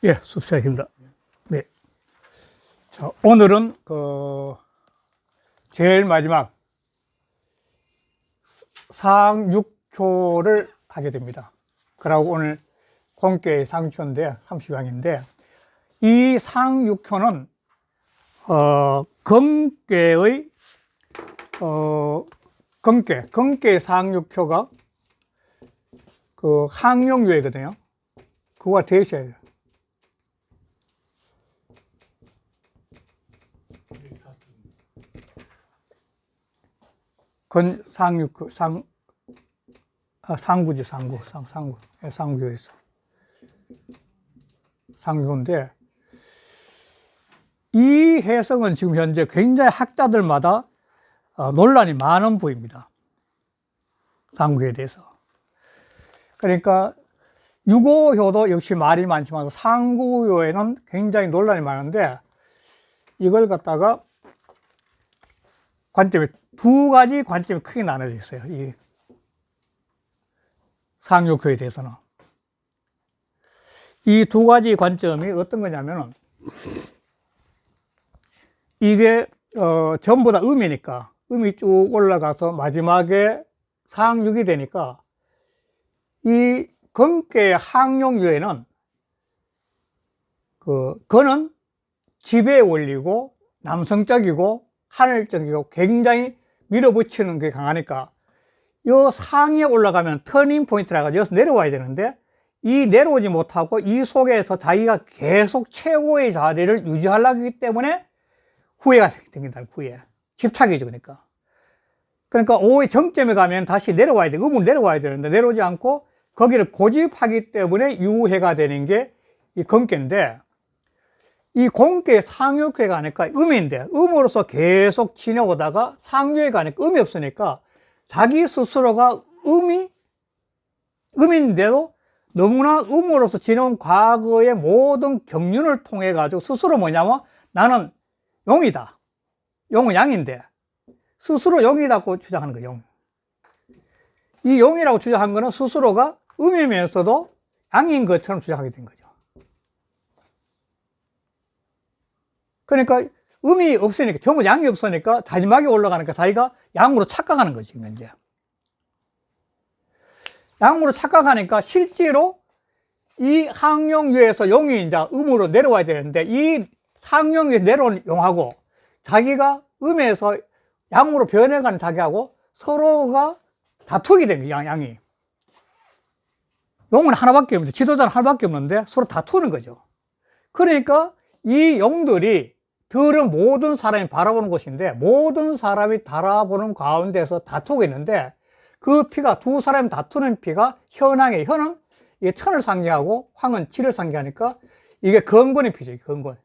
예, 수업 시작입니다. 네. 자, 오늘은 제일 마지막 상육효를 하게 됩니다. 그러고 오늘 공교의 상육효인데 30강인데 이 상육효는 건괴의 건괴 상육효가 항용유예거든요. 그거가 되셔야 돼요. 상구지, 상구에서. 상구인데, 이 해석은 지금 현재 굉장히 학자들마다 논란이 많은 부위입니다. 상구에 대해서. 그러니까, 유고효도 역시 말이 많지만, 상구효에는 굉장히 논란이 많은데, 이걸 갖다가 두 가지 관점이 크게 나눠져 있어요. 이 상육효에 대해서는. 이 두 가지 관점이 어떤 거냐면은, 이게, 전부 다 음이니까, 음이 쭉 올라가서 마지막에 상육이 되니까, 이 건괴 항용유에는, 건은 지배의 원리고, 남성적이고, 하늘적이고, 굉장히 밀어붙이는 게 강하니까, 이 상에 올라가면 터닝 포인트라고 여기서 내려와야 되는데, 이 내려오지 못하고 이 속에서 자기가 계속 최고의 자리를 유지하려고 하기 때문에 후회가 생긴다, 후회. 집착이죠, 그러니까. 그러니까 오의 정점에 가면 다시 내려와야 돼. 음으로 내려와야 되는데, 내려오지 않고 거기를 고집하기 때문에 유해가 되는 게 이 건괴인데, 이 공괴 상육회가 아니까 음인데, 음으로서 계속 지내오다가 상육회가 아니까 음이 없으니까 자기 스스로가 음인데도 너무나 음으로서 지내온 과거의 모든 경륜을 통해 가지고 스스로 뭐냐면 나는 용이다. 용은 양인데 스스로 용이라고 주장하는 거예요. 용. 이 용이라고 주장한 거는 스스로가 음이면서도 양인 것처럼 주장하게 된 거죠. 그러니까 음이 없으니까, 전부 양이 없으니까 마지막에 올라가니까 자기가 양으로 착각하는 거지, 지금 현재. 양으로 착각하니까 실제로 이 항용유에서 용이 이제 음으로 내려와야 되는데, 이 상용유에 내려온 용하고 자기가 음에서 양으로 변해가는 자기하고 서로가 다투게 된 거예요, 양이. 용은 하나밖에 없는데, 지도자는 하나밖에 없는데 서로 다투는 거죠. 그러니까 이 용들이 들은 모든 사람이 바라보는 곳인데, 모든 사람이 바라보는 가운데서 다투고 있는데, 그 피가, 두 사람이 다투는 피가 현황이에요. 현은 이게 천을 상징하고 황은 지를 상징하니까 이게 건곤의 피죠. 건곤.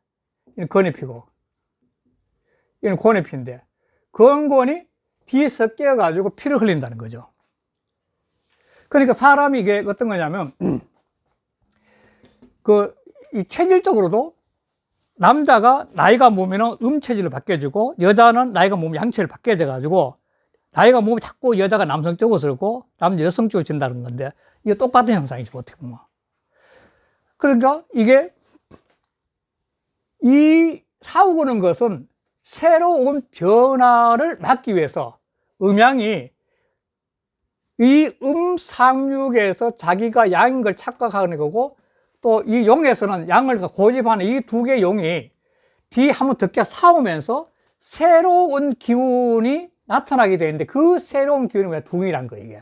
이건 건의 피고, 이건 곤의 피인데, 건곤이 뒤에 섞여가지고 피를 흘린다는 거죠. 그러니까 사람이 이게 어떤 거냐면, 이 체질적으로도 남자가 나이가 먹으면 음체질로 바뀌어지고, 여자는 나이가 먹으면 양체를 바뀌어져가지고, 나이가 먹으면 자꾸 여자가 남성적으로 들고, 남자 여성적으로 진다는 건데, 이게 똑같은 현상이지, 어떻게 보면. 그러니까 이게, 이 사오고는 것은 새로운 변화를 막기 위해서 음양이 이 상육에서 자기가 양인 걸 착각하는 거고, 또 이 용에서는 양을 고집하는 이 두 개의 용이 뒤에 한번 더 싸우면서 새로운 기운이 나타나게 되는데, 그 새로운 기운이 뭐야? 둥이란 거예요, 이게.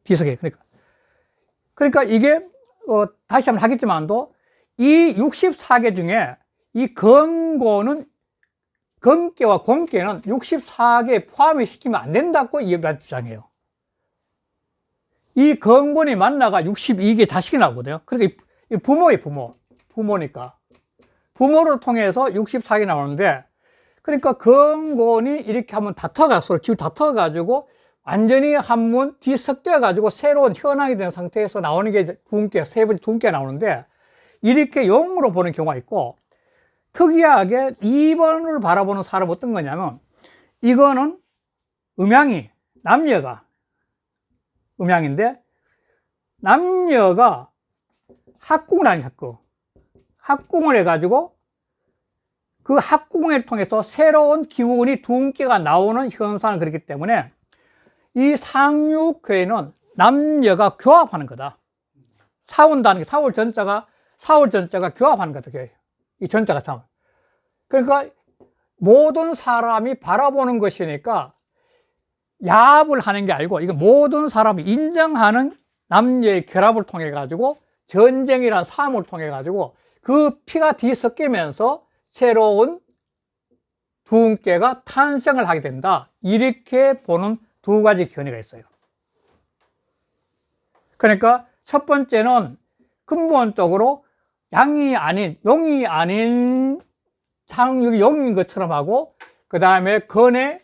비석에. 그러니까 이게, 다시 한번 하겠지만도, 이 64개 중에 이 건고는, 건계와 공계는 64개 포함을 시키면 안 된다고 이해를 주장해요. 이 건곤이 만나가 62개 자식이 나오거든요. 그러니까 부모예요, 부모니까. 부모를 통해서 64개 나오는데, 그러니까 건곤이 이렇게 한번 다퉈가지고, 기울 다퉈가지고, 완전히 한번 뒤섞여가지고 새로운 현황이 된 상태에서 나오는 게 세 번째 둔께 나오는데, 이렇게 용으로 보는 경우가 있고, 특이하게 2번을 바라보는 사람은 어떤 거냐면, 이거는 음양이, 남녀가, 음양인데, 남녀가 합궁을 하는 합궁. 합궁을 해가지고 그 합궁을 통해서 새로운 기운이 두근깨가 나오는 현상을 그렇기 때문에 이 상육회는 남녀가 교합하는 거다. 사온다는 게 사올 전자가 교합하는 거다. 이 전자가 사온. 그러니까 모든 사람이 바라보는 것이니까 야합을 하는 게 아니고 이거 모든 사람이 인정하는 남녀의 결합을 통해 가지고 전쟁이라는 싸움을 통해 가지고 그 피가 뒤섞이면서 새로운 두근깨가 탄생을 하게 된다. 이렇게 보는 두 가지 견해가 있어요. 그러니까 첫 번째는 근본적으로 양이 아닌, 용이 아닌 상육이 용인 것처럼 하고, 그 다음에 건의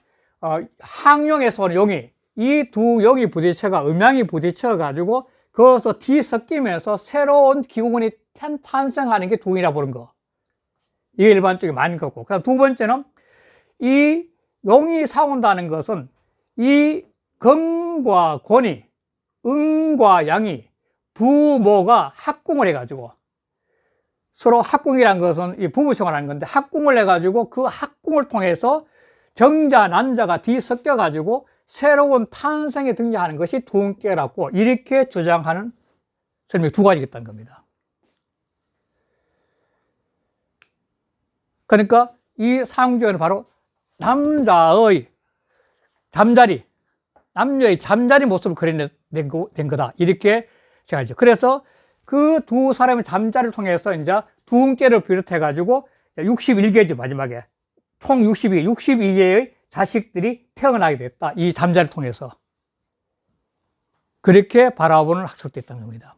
항용에서 오는 용이, 이 두 용이 부딪혀가, 음양이 부딪혀 가지고 거기서 뒤섞이면서 새로운 기운이 탄생하는 게 두이라 보는 거. 이게 일반적인 많은 거고. 그다음 두 번째는 이 용이 사온다는 것은 이 금과 권이, 음과 양이, 부모가 합궁을 해가지고 서로 합궁이라는 것은 이 부부생활 하는 건데 합궁을 해가지고 그 합궁을 통해서 정자, 난자가 뒤섞여가지고 새로운 탄생에 등장하는 것이 두근깨라고 이렇게 주장하는 설명이 두 가지가 있다는 겁니다. 그러니까 이 상주에는 바로 남자의 잠자리, 남녀의 잠자리 모습을 그려낸 거다. 이렇게 생각하죠. 그래서 그 두 사람의 잠자리를 통해서 이제 두근깨를 비롯해가지고 61개죠, 마지막에. 총 62개의 자식들이 태어나게 됐다. 이 잠자리를 통해서. 그렇게 바라보는 학설도 있다는 겁니다.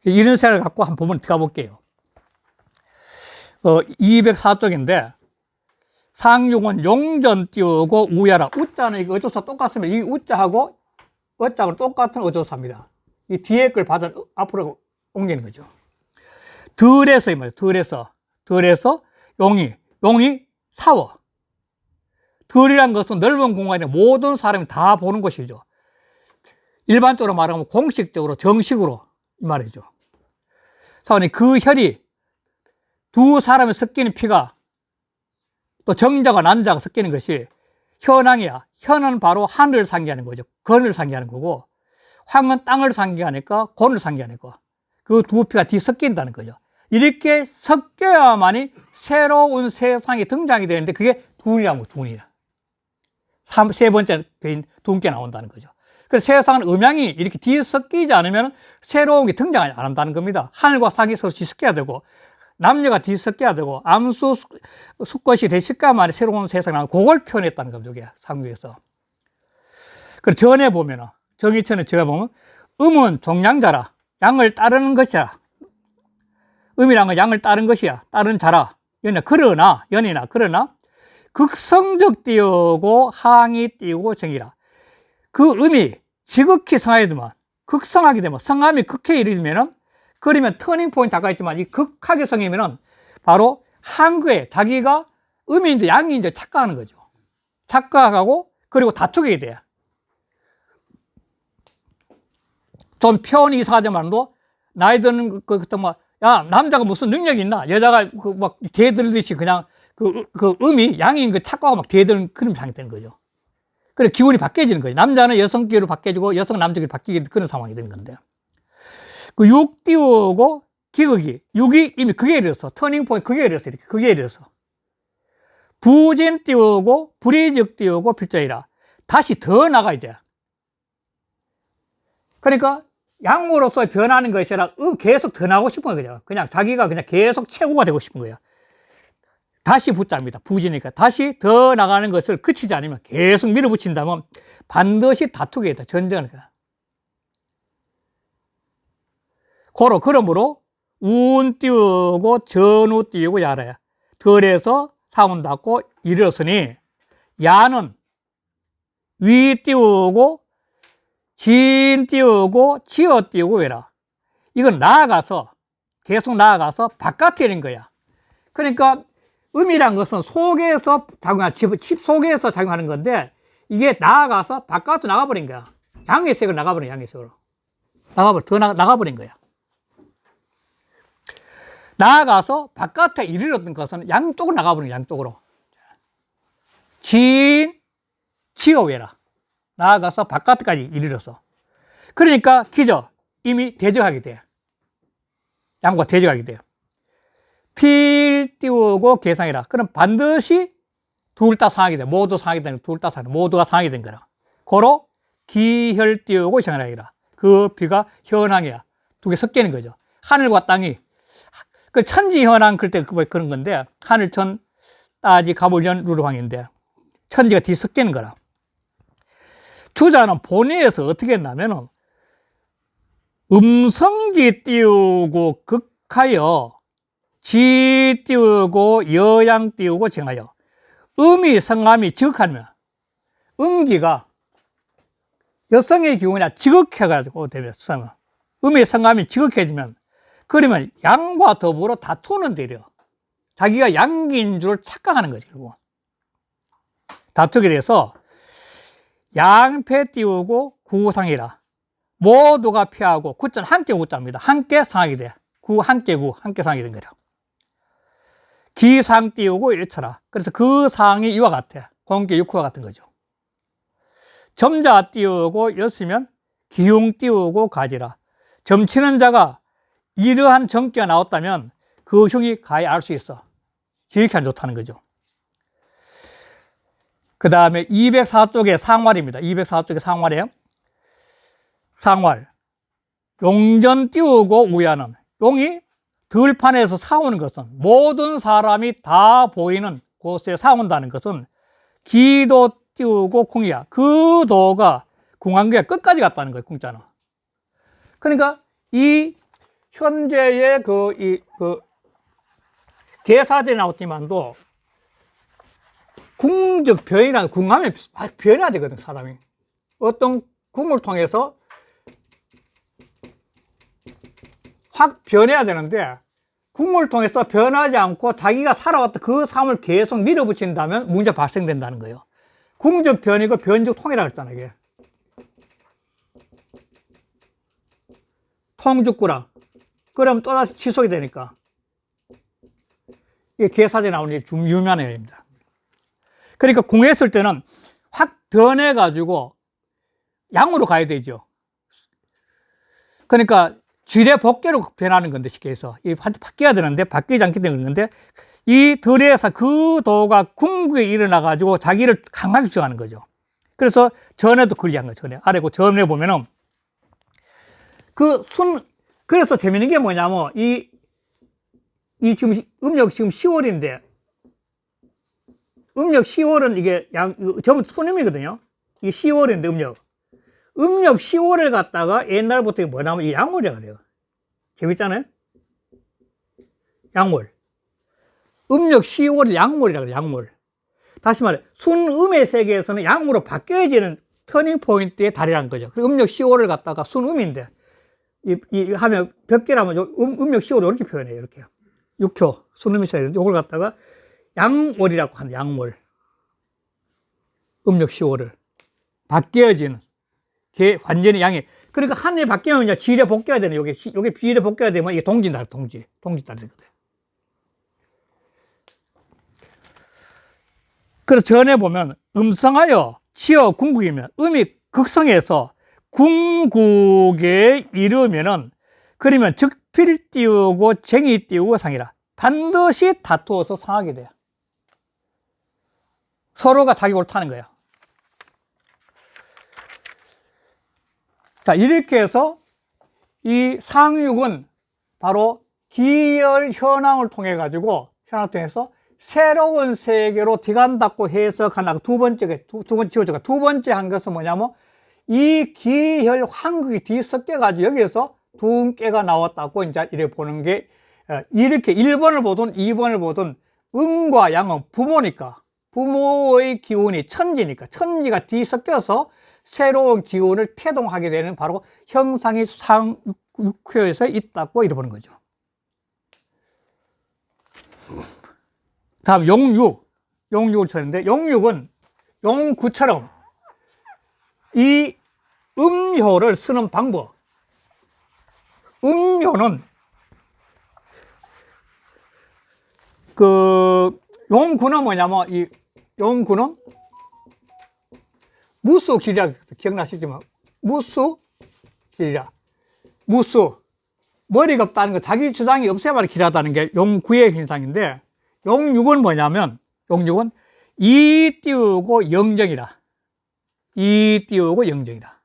이런 생각을 갖고 한번 보면 들어가 볼게요. 204쪽인데, 상육은 용전 띄우고 우야라. 우자는 이거 어조사 똑같으면 이 우자하고 어자하고 똑같은 어조사입니다. 이 뒤에 걸 받아 앞으로 옮기는 거죠. 들에서, 이 말이에요. 들에서 용이 사워. 들이란 것은 넓은 공간에 모든 사람이 다 보는 것이죠. 일반적으로 말하면 공식적으로, 정식으로 이 말이죠. 사원이 그 혈이 두 사람이 섞이는 피가 또 정자가 난자가 섞이는 것이 현황이야. 현은 바로 하늘을 상기하는 거죠. 건을 상기하는 거고, 황은 땅을 상기하니까 곤을 상기하니까 그 두 피가 뒤섞인다는 거죠. 이렇게 섞여야만이 새로운 세상이 등장이 되는데 그게 두운이라는 거예요. 두운이야. 세 번째 두운깨 나온다는 거죠. 그래서 세상은 음양이 이렇게 뒤섞이지 않으면 새로운 게 등장 안 한다는 겁니다. 하늘과 상이 서로 뒤섞여야 되고 남녀가 뒤섞여야 되고 암수 수것이 뒤섞여야만이 새로운 세상이 나오고 그걸 표현했다는 겁니다. 이게 상주에서. 그리고 전에 보면은 정의천에 제가 보면 음은 종양자라. 양을 따르는 것이야. 음이란 건 양을 따른 것이야. 따른 자라. 그러나 극성적 띄우고 항이 띄우고 정이라. 그 음이 지극히 성하게 되면, 극성하게 되면, 성함이 극해 이르면은, 그러면 터닝 포인트 아까 했지만 이 극하게 성이면은 바로 한거에 자기가 음인지 양인지 착각하는 거죠. 착각하고 그리고 다투게 돼. 좀 표현이 이상하지만도 나이 드는 야, 남자가 무슨 능력이 있나? 여자가 막 대들듯이 그냥 그 음이 양인 그 착각하고 막 대드는 그런 상황이 되는 거죠. 그래 기운이 바뀌어지는 거죠. 남자는 여성 기운으로 바뀌어지고 여성은 남자 기운으로 바뀌게 그런 상황이 되는 건데. 그 육 띄우고 기극이, 육이 이미 극에 이르렀어. 터닝 포인트 극에 이르렀어. 이렇게 극에 이르렀어. 부진 띄우고 불이적 띄우고 필자이라. 다시 더 나가 이제. 그러니까 양으로서 변하는 것이 아니라 계속 더 나가고 싶은 거죠. 그냥 자기가 그냥 계속 최고가 되고 싶은 거예요. 다시 붙잡니다. 부지니까 다시 더 나가는 것을 그치지 않으면 계속 밀어붙인다면 반드시 다투게 된다. 전쟁을. 그러므로 운 띄우고 전우 띄우고 야라야. 덜에서 사문 닫고 일었으니 야는 위 띄우고 진 띄우고 지어 띄우고 외라. 이건 나아가서 계속 나아가서 바깥에 있는 거야. 그러니까 음이란 것은 속에서 작용하는, 칩 속에서 작용하는 건데 이게 나아가서 바깥으로 나가버린 거야. 양의 색으로 나가버린 양의 색으로. 나가버린 거야. 나아가서 바깥에 이르렀던 것은 양쪽으로 나가버린 거야, 양쪽으로. 지어외라. 나아가서 바깥까지 이르렀어. 그러니까 기저, 이미 대적하게 돼. 양과 대적하게 돼요. 필 띄우고 계상이라. 그럼 반드시 둘 다 상하게 돼. 모두 상하게 되는, 둘 다 상하게, 모두가 상하게 된 거라. 고로 기혈 띄우고 현황이라. 그 비가 현황이야. 두 개 섞이는 거죠. 하늘과 땅이. 그 천지 현황 그럴 때 그런 건데, 하늘천, 따지, 가물련, 루르황인데, 천지가 뒤섞이는 거라. 주자는 본의에서 어떻게 했냐면은, 음성지 띄우고 극하여, 지 띄우고 여양 띄우고 정하여. 음이 성함이 지극하면, 음기가 여성의 기운이나 지극해가지고 되면, 음의 성함이 지극해지면, 그러면 양과 더불어 다투는 데려. 자기가 양기인 줄 착각하는 거지, 결국. 다투게 돼서, 양패 띄우고 구상이라. 모두가 피하고, 구자는 함께 구자입니다. 함께 상하게 돼. 함께 상하게 된 거라. 기상 띄우고 일처라. 그래서 그 상이 이와 같아. 공기 육후와 같은 거죠. 점자 띄우고 였으면 기흉 띄우고 가지라. 점치는 자가 이러한 정기가 나왔다면 그 흉이 가히 알 수 있어. 지극히 안 좋다는 거죠. 그 다음에 204쪽의 상활입니다. 204쪽의 상활이에요. 상활. 용전 띄우고 우야는. 용이 들판에서 사오는 것은, 모든 사람이 다 보이는 곳에 사온다는 것은 기도 띄우고 궁이야. 그 도가 궁한계가 끝까지 갔다는 거예요, 궁자는. 그러니까 이 현재의 대사전에 나왔지만도 궁적 변이나 궁하면 변해야 되거든, 사람이. 어떤 궁을 통해서 확 변해야 되는데, 궁을 통해서 변하지 않고 자기가 살아왔던 그 삶을 계속 밀어붙인다면 문제 발생된다는 거예요. 궁적 변이고 변적 통이라고 했잖아요, 이게. 통죽구라. 그러면 또다시 지속이 되니까. 이게 계사전에 나오는 좀 유명한 애입니다. 그러니까 궁했을 때는 확 변해가지고 양으로 가야 되죠. 그러니까 지뢰 복개로 변하는 건데, 쉽게 해서. 바뀌어야 되는데, 바뀌지 않기 때문에 그러는데, 이 들에서 그 도가 궁극에 일어나가지고 자기를 강하게 주장하는 거죠. 그래서 전에도 그렇게 한 거예요, 전에. 아래 그 전에 보면은, 그래서 재밌는 게 뭐냐면, 이 지금 음력 지금 10월인데, 음력 10월은 이게 전부 순음이거든요. 이게 10월인데, 음력 10월을 갖다가 옛날부터 뭐냐면 이 양월이라고 그래요. 재밌잖아요? 양월. 음력 10월을 양월이라고 그래요, 양월. 다시 말해, 순음의 세계에서는 양으로 바뀌어지는 터닝 포인트의 달이라는 거죠. 음력 10월을 갖다가 순음인데, 하면, 벽계라면 음력 10월을 이렇게 표현해요, 이렇게. 6효, 순음이 있어야 되는데, 이걸 갖다가 양월이라고 하는 양월. 음력 10월을. 바뀌어지는. 완전히 양이. 그러니까 하늘이 바뀌면 이제 지뢰 복귀가 되는, 요게 지뢰 복귀가 되면 이게 동지달, 동지달이 되거든. 그래서 전에 보면, 음성하여 치어 궁극이면, 음이 극성해서 궁극에 이르면은, 그러면 즉필 띄우고 쟁이 띄우고 상이라. 반드시 다투어서 상하게 돼요. 서로가 자기 옳다는 거예요. 자, 이렇게 해서 이 상육은 바로 기열 현황을 통해 가지고, 현황을 통해서 새로운 세계로 뒤간다고 해석하는 두 번째 지어줘가 두 번째 한 것은 뭐냐면, 이 기혈 환극이 뒤섞여가지고 여기에서 두개가 나왔다고 이제 이렇게 보는 게, 이렇게 1번을 보든 2번을 보든 음과 양은 부모니까, 부모의 기운이 천지니까, 천지가 뒤섞여서 새로운 기운을 태동하게 되는 바로 형상이 상육회에서 있다고 이래 보는 거죠. 다음 용육을 찾는데, 용육은 용구처럼 이 음효를 쓰는 방법, 용교는 용구는 뭐냐면, 이 용구는 무수 길이라 기억나시지만, 무수 길이라. 무수. 머리가 없다는 거, 자기 주장이 없어야만 길하다는 게 용구의 현상인데, 용육은 뭐냐면, 용육은 2 띄우고 0정이라. 2 띄우고 0정이라.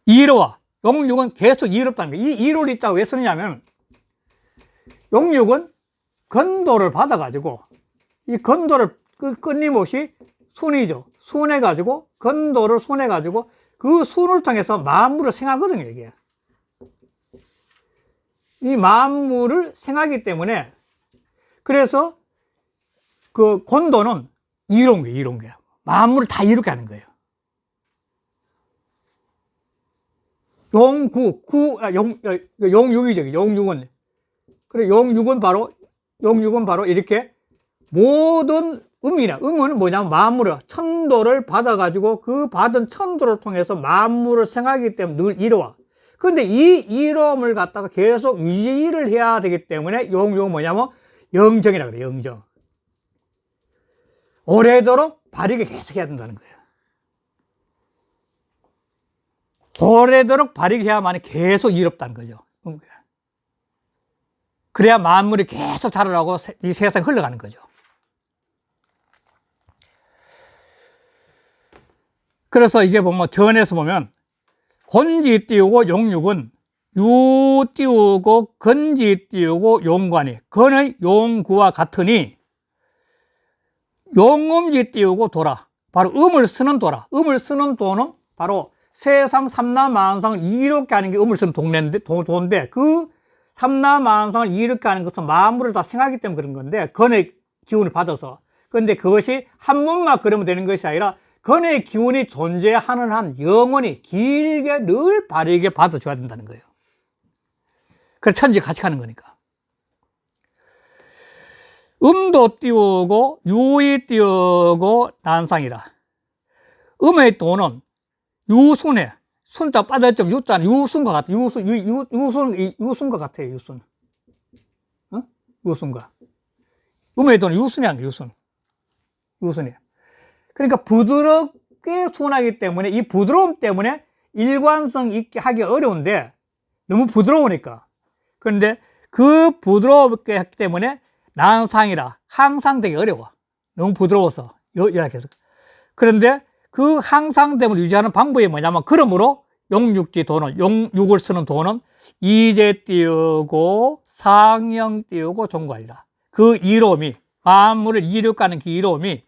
2로와 용육은 계속 2로 없다는 거예요. 이 2로를 있다고 왜 쓰느냐면, 용육은 건도를 받아가지고, 이 건도를 끊임없이 순이죠. 순해가지고, 건도를 순해가지고, 그 순을 통해서 만물을 생하거든요, 이게. 이 만물을 생하기 때문에, 그래서 그 건도는 이로운 거예요, 이로운 거예요. 만물을 다 이롭게 하는 거예요. 용육이죠, 용육은. 그래, 용육은 바로 이렇게 모든 음은 뭐냐면 만물을, 천도를 받아가지고 그 받은 천도를 통해서 만물을 생하기 때문에 늘 이로워. 근데 이 이로움을 갖다가 계속 유지를 해야 되기 때문에 용육은 뭐냐면 영정이라 그래요, 영정. 오래도록 발휘가 계속 해야 된다는 거예요. 오래도록 발휘가 해야만 계속 이롭다는 거죠. 그래야 만물이 계속 자라라고 이 세상에 흘러가는 거죠. 그래서 이게 보면 전에서 보면 곤지 띄우고 용육은 유 띄우고 건지 띄우고 용관이, 건의 용구와 같으니 용음지 띄우고 도라. 바로 음을 쓰는 도라. 음을 쓰는 도는 바로 세상 삼라만상을 이롭게 하는 게 음을 쓰는 도인데, 그 삼라만상을 이롭게 하는 것은 만물을 다 생하기 때문에 그런 건데, 건의 기운을 받아서. 그런데 그것이 한 번만 그러면 되는 것이 아니라 건의 기운이 존재하는 한 영원히 길게 늘 바르게 받아줘야 된다는 거예요. 그래서 천지 같이 가는 거니까. 음도 띄우고 유이 띄우고 난상이라. 음의 도는 유순에, 순자 빠졌죠. 유자는 유순과 같아. 유순과 같아요. 유순. 어? 유순과. 음의 도는 유순이 아니야. 유순이. 그러니까 부드럽게 순하기 때문에, 이 부드러움 때문에 일관성 있게 하기 어려운데, 너무 부드러우니까. 그런데 그 부드럽게 했기 때문에 난상이라 항상 되기 어려워. 너무 부드러워서 계속. 그런데 그 항상됨을 유지하는 방법이 뭐냐면, 그러므로 용육지 도는, 용육을 쓰는 도는 이제 띄우고 상영 띄우고 종관이라. 그 이로움이, 만물을 이룩하는 그 이로움이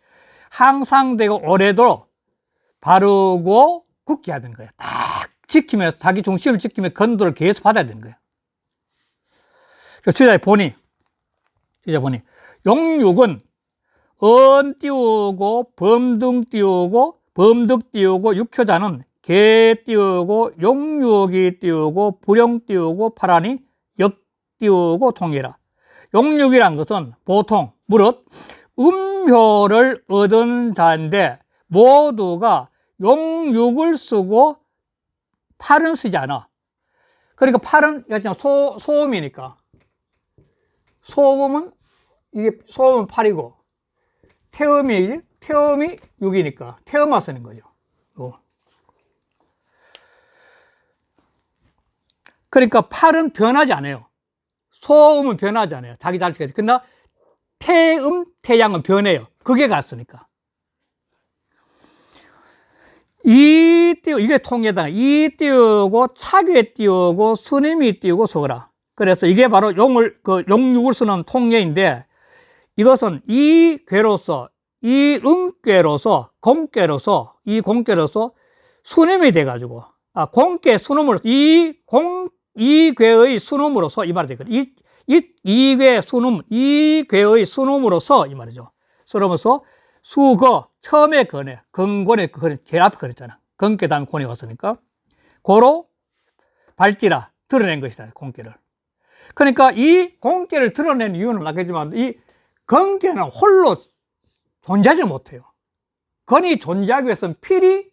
항상 되고 오래도록 바르고 굳게 해야 되는 거예요. 딱 지키면서, 자기 중심을 지키며 건도를 계속 받아야 되는 거예요. 주자에 보니 용육은 언 띄우고 범등 띄우고 범득 띄우고 육효자는 개 띄우고 용육이 띄우고 불용 띄우고 파라니 역 띄우고 통이라. 용육이란 것은 보통 무릇 음효를 얻은 자인데, 모두가 용육을 쓰고 팔은 쓰지 않아. 그러니까 팔은 소음이니까. 소음은 팔이고, 태음이 6이니까 태음만 쓰는 거죠. 그러니까 팔은 변하지 않아요. 소음은 변하지 않아요. 자기 자체가. 그러나 태양은 변해요. 그게 갔으니까. 이게 통에다가 이 띄우고 차괴 띄우고 스님이 띄우고 서거라. 그래서 이게 바로 용육을 쓰는 통례인데, 이것은 이 괴로서, 이 음괴로서, 공괴로서, 이 공괴로서 스님이 돼가지고, 공괴 순음으로서, 이 괴의 순음으로서 이 말이 되거든요. 이 괴 순음, 이 괴의 순음으로서 이 말이죠. 그러면서 수거, 처음에 건에, 건곤에 제일 앞에 건했잖아. 건괴 다음에 곤이 왔으니까. 고로 발지라, 드러낸 것이다, 공괴를. 그러니까 이 공괴를 드러낸 이유는 알겠지만, 이 건괴는 홀로 존재하지 못해요. 건이 존재하기 위해서는 필히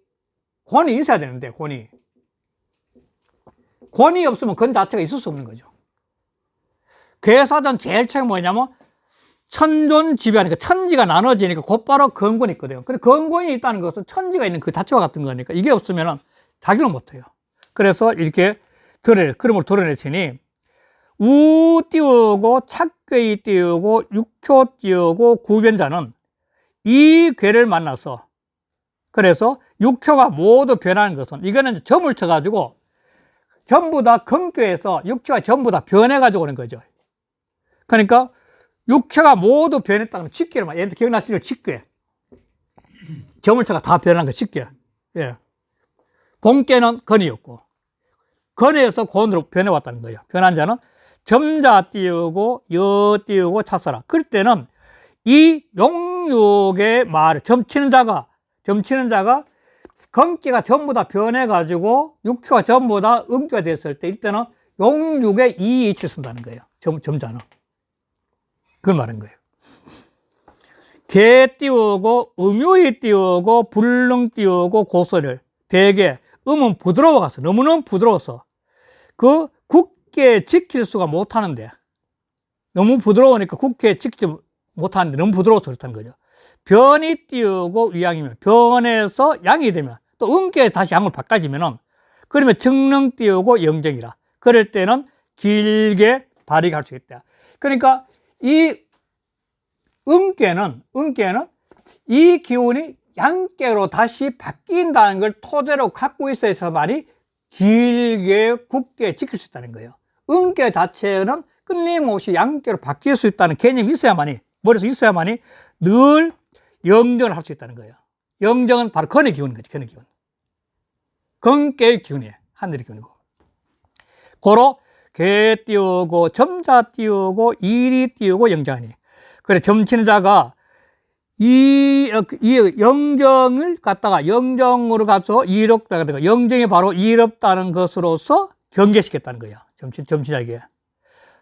곤이 있어야 되는데, 곤이 권이 없으면 건 자체가 있을 수 없는 거죠. 괴사전 제일 처음 뭐냐면 천존지배하니까 천지가 나눠지니까 곧바로 건권이 있거든요. 그래 건권이 있다는 것은 천지가 있는 그 자체와 같은 거니까 이게 없으면 작용을 못해요. 그래서 이렇게 그림을 드러내치니 우 띄우고 착괴이 띄우고 육효 띄우고 구변자는 이 괴를 만나서 그래서 육효가 모두 변하는 것은 이거는 점을 쳐가지고 전부 다 건괴해서 육효가 전부 다 변해가지고 오는 거죠. 그러니까 육효가 모두 변했다는 직괴를 얘한테 기억나시죠? 직괴. 점을 쳐가 다 변한 거 직괴. 예. 본괴는 건이었고 건에서 곤으로 변해왔다는 거예요. 변한 자는 점자 띄우고 여 띄우고 차서라. 그럴 때는 이 용육의 말을 점치는 자가 건기가 전부 다 변해가지고 육효가 전부 다 음기가 됐을 때 이때는 용육의 이이치를 쓴다는 거예요. 점자는. 그걸 말한 거예요. 개 띄우고 음유이 띄우고 불능 띄우고 고소를 대개 음은 부드러워가서 너무너무 부드러워서 그 굳게 지킬 수가 못하는데 너무 부드러우니까 굳게 지키지 못하는데 너무 부드러워서 그렇다는 거죠. 변이 띄우고 위양이면 변해서 양이 되면 또 음께 다시 양을 바꿔지면은 그러면 정능 띄우고 영정이라 그럴 때는 길게 발휘할 수 있다. 그러니까 이 음께는 이 기운이 양께로 다시 바뀐다는 걸 토대로 갖고 있어야만이 길게 굳게 지킬 수 있다는 거예요. 음께 자체는 끊임없이 양께로 바뀔 수 있다는 개념이 있어야만이 머릿속에 있어야만이 늘 영정을 할 수 있다는 거예요. 영정은 바로 건의 기운인 거죠. 건의 기운. 건계의 기운이에요. 하늘의 기운이고. 고로 개 띄우고 점자 띄우고 일이 띄우고 영정하니. 그래 점치는 자가 이 영정을 갖다가 영정으로 가서 이롭다가 되고 영정이 바로 이롭다는 것으로서 경계시켰다는 거예요. 점치자에게.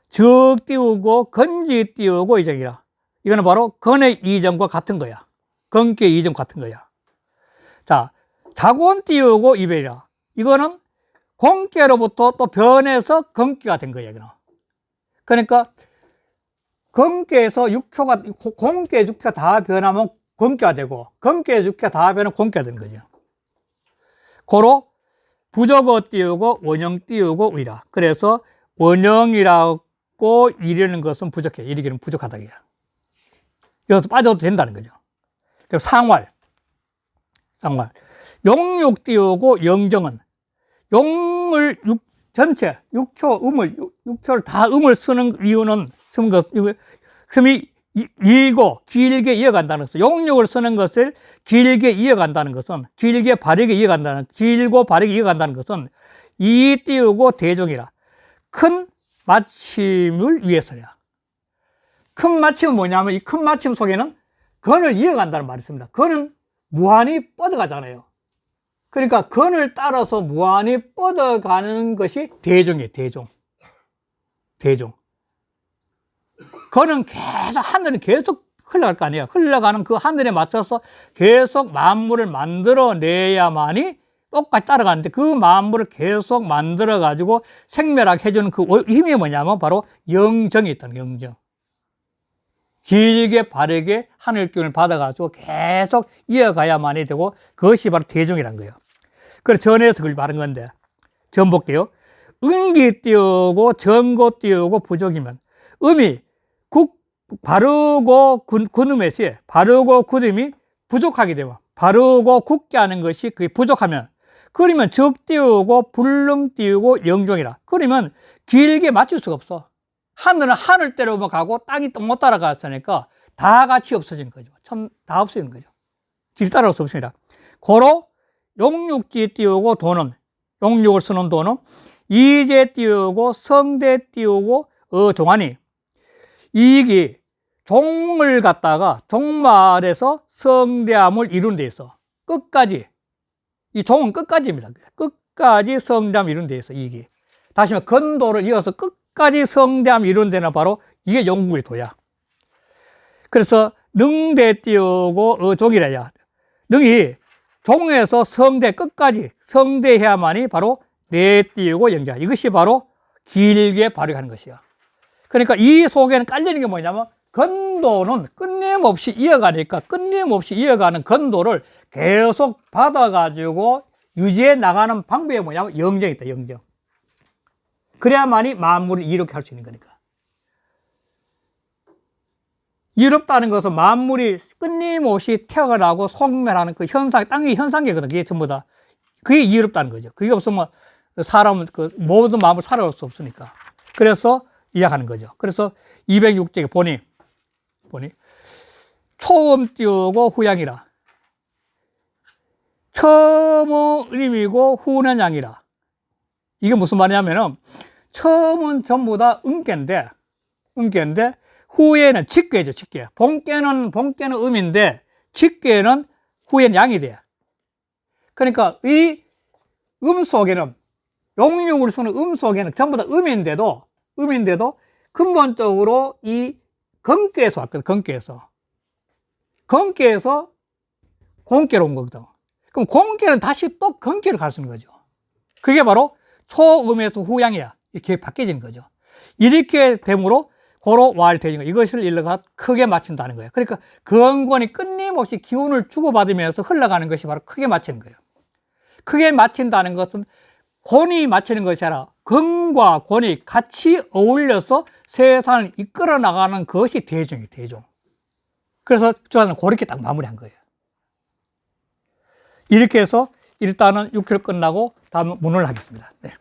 적 띄우고 건지 띄우고 이정이라. 이거는 바로 건의 이정과 같은 거야. 건기의 이정 같은 거야. 자, 자곤 띄우고 이별이라. 이거는 공기로부터 또 변해서 건기가 된 거예요. 이거는. 그러니까 건기에서 육효가 공기의 육효가 다 변하면 건기가 되고 건기의 육효가 다 변하면 공기가 되는 거죠. 고로 부적어 띄우고 원형 띄우고 위라. 그래서 원형이라고 이르는 것은 부족해. 이르기는 부족하다. 여기서 빠져도 된다는 거죠. 그래서 상활. 용육 띄우고 영정은 용을 전체 육효를 다 음을 쓰는 이유는 흠이 일고 길게 이어간다는 것은 용육을 쓰는 것을 길게 이어간다는 것은 길고 바르게 이어간다는 것은 이 띄우고 대종이라 큰 마침을 위해서야. 큰 마침은 뭐냐면 이 큰 마침 속에는 건을 이어간다는 말이 있습니다. 건은 무한히 뻗어가잖아요. 그러니까 건을 따라서 무한히 뻗어가는 것이 대종이에요. 대종. 건은 계속 하늘은 계속 흘러갈 거 아니에요. 흘러가는 그 하늘에 맞춰서 계속 만물을 만들어내야만이 똑같이 따라가는데 그 만물을 계속 만들어 가지고 생멸하게 해주는 그 힘이 뭐냐면 바로 영정이 있다는 거예요. 영정. 길게 바르게 하늘 기운을 받아가지고 계속 이어가야만이 되고 그것이 바로 대종이라는 거예요. 그래서 전에서 그걸 말한 건데 전 볼게요. 음기 띄우고 전고 띄우고 부족이면 음이 바르고 굳음에서 바르고 굳음이 부족하게 되면 바르고 굳게 하는 것이 그게 부족하면 그러면 적 띄우고 불능 띄우고 영종이라. 그러면 길게 맞출 수가 없어. 하늘은 하늘대로만 가고 땅이 못 따라갔으니까 다 같이 없어진 거죠. 다 없어지는 거죠. 길 따라갈 수 없습니다. 고로 용육지 띄우고 도는 용육을 쓰는 도는 이제 띄우고 성대 띄우고 종하니 이익이 종을 갖다가 종말에서 성대함을 이룬 데 있어. 끝까지 이 종은 끝까지입니다. 끝까지 성대함을 이룬 데 있어. 이익이 다시 말해 건도를 이어서 끝까지 성대함을 이룬 데는 바로 이게 영국의 도야. 그래서 능대 띄우고 종이라야. 능이 종에서 성대 끝까지 성대해야만이 바로 내띄우고 연결. 이것이 바로 길게 발휘하는 것이야. 그러니까 이 속에는 깔리는 게 뭐냐면 건도는 끊임없이 이어가니까 끊임없이 이어가는 건도를 계속 받아가지고 유지해 나가는 방법이 뭐냐면 영정이 있다, 영정. 그래야만이 만물을 이롭게 할 수 있는 거니까. 이롭다는 것은 만물이 끊임없이 태어나고 속멸하는 그 현상, 땅의 현상이거든. 그게 전부 다. 그게 이롭다는 거죠. 그게 없으면 사람은 그 모든 마음을 살아갈 수 없으니까. 그래서 이야기하는 거죠. 그래서 206쪽에 보니 초음 띄우고 후양이라. 처음은 의미고 후는 양이라. 이게 무슨 말이냐면은 처음은 전부 다 음계인데 후에는 직계죠, 직계. 본계는 음인데 직계는 후에는 양이 돼. 그러니까 이 음 속에는 용육을 쓰는 음 속에는 전부 다 음인데도 근본적으로 이 건계에서 왔거든. 건계에서 공계로 온 거거든. 그럼 공계는 다시 또 건계로 갈 수 있는 거죠. 그게 바로 초음에서 후양이야. 이렇게 바뀌어지는 거죠. 이렇게 되므로 고로 와일되는 거. 이것을 일러가 크게 맞춘다는 거예요. 그러니까 근권이 끊임없이 기운을 주고받으면서 흘러가는 것이 바로 크게 맞추는 거예요. 크게 맞춘다는 것은 권이 맞추는 것이 아니라 근과 권이 같이 어울려서 세상을 이끌어 나가는 것이 대종이에요, 대종. 그래서 저는 그렇게 딱 마무리한 거예요. 이렇게 해서 일단은 6회를 끝나고 다음 문을 하겠습니다. 네.